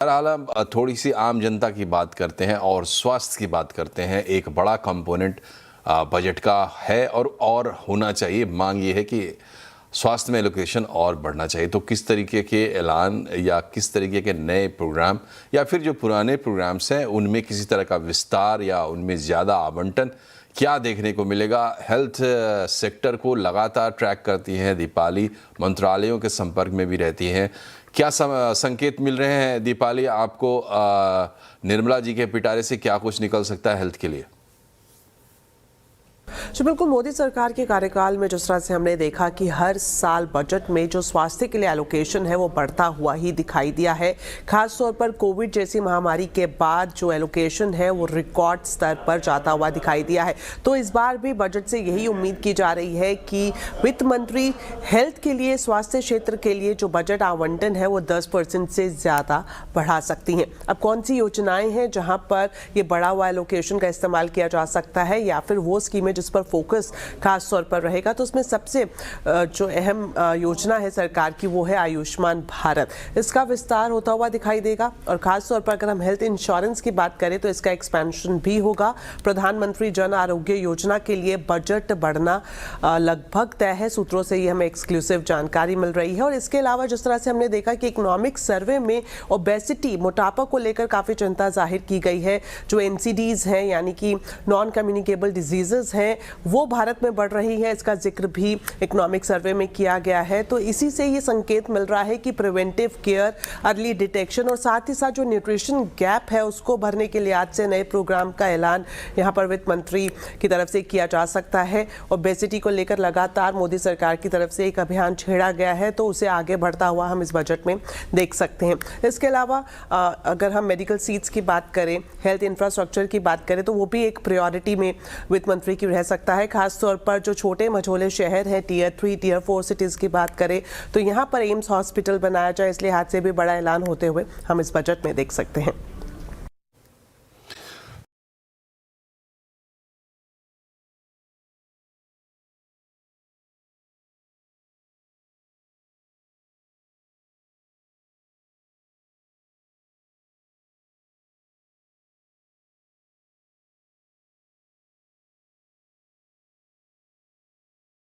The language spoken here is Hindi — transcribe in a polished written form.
बहरहाल थोड़ी सी आम जनता की बात करते हैं और स्वास्थ्य की बात करते हैं। एक बड़ा कंपोनेंट बजट का है और होना चाहिए। मांग ये है कि स्वास्थ्य में एलोकेशन और बढ़ना चाहिए। तो किस तरीके के ऐलान या किस तरीके के नए प्रोग्राम या फिर जो पुराने प्रोग्राम्स हैं उनमें किसी तरह का विस्तार या उनमें ज़्यादा आवंटन क्या देखने को मिलेगा? हेल्थ सेक्टर को लगातार ट्रैक करती हैं दीपाली, मंत्रालयों के संपर्क में भी रहती हैं। क्या संकेत मिल रहे हैं दीपाली आपको निर्मला जी के पिटारे से? क्या कुछ निकल सकता है हेल्थ के लिए? जी बिल्कुल, मोदी सरकार के कार्यकाल में जिस तरह से हमने देखा कि हर साल बजट में जो स्वास्थ्य के लिए एलोकेशन है वो बढ़ता हुआ ही दिखाई दिया है। खास तौर पर कोविड जैसी महामारी के बाद जो एलोकेशन है वो रिकॉर्ड स्तर पर जाता हुआ दिखाई दिया है। तो इस बार भी बजट से यही उम्मीद की जा रही है कि वित्त मंत्री हेल्थ के लिए, स्वास्थ्य क्षेत्र के लिए जो बजट आवंटन है वो 10% से ज़्यादा बढ़ा सकती हैं। अब कौन सी योजनाएं हैं जहां पर ये बढ़ा हुआ एलोकेशन का इस्तेमाल किया जा सकता है या फिर वो स्कीमें जिस पर फोकस खास तौर पर रहेगा, तो उसमें सबसे जो अहम योजना है सरकार की वो है आयुष्मान भारत। इसका विस्तार होता हुआ दिखाई देगा और खास तौर पर अगर हम हेल्थ इंश्योरेंस की बात करें तो इसका एक्सपेंशन भी होगा। प्रधानमंत्री जन आरोग्य योजना के लिए बजट बढ़ना लगभग तय है। सूत्रों से ये हमें एक्सक्लूसिव जानकारी मिल रही है। और इसके अलावा जिस तरह से हमने देखा कि इकोनॉमिक सर्वे में ओबेसिटी, मोटापा को लेकर काफ़ी चिंता जाहिर की गई है। जो NCDs हैं यानी कि नॉन कम्युनिकेबल डिजीजेज हैं वो भारत में बढ़ रही है, इसका जिक्र भी इकोनॉमिक सर्वे में किया गया है। तो इसी से ये संकेत मिल रहा है कि प्रिवेंटिव केयर, अर्ली डिटेक्शन और साथ ही साथ जो न्यूट्रिशन गैप है उसको भरने के लिए आज से नए प्रोग्राम का ऐलान यहाँ पर वित्त मंत्री की तरफ से किया जा सकता है। ओबेसिटी को लेकर लगातार मोदी सरकार की तरफ से एक अभियान छेड़ा गया है, तो उसे आगे बढ़ता हुआ हम इस बजट में देख सकते हैं। इसके अलावा अगर हम मेडिकल सीट्स की बात करें, हेल्थ इंफ्रास्ट्रक्चर की बात करें, तो वो भी एक प्रायोरिटी में वित्त मंत्री की रह सकता है। खास तौर पर जो छोटे मझोले शहर हैं, Tier 3, Tier 4 सिटीज़ की बात करें तो यहाँ पर एम्स हॉस्पिटल बनाया जाए, इस लिहाज से भी बड़ा ऐलान होते हुए हम इस बजट में देख सकते हैं।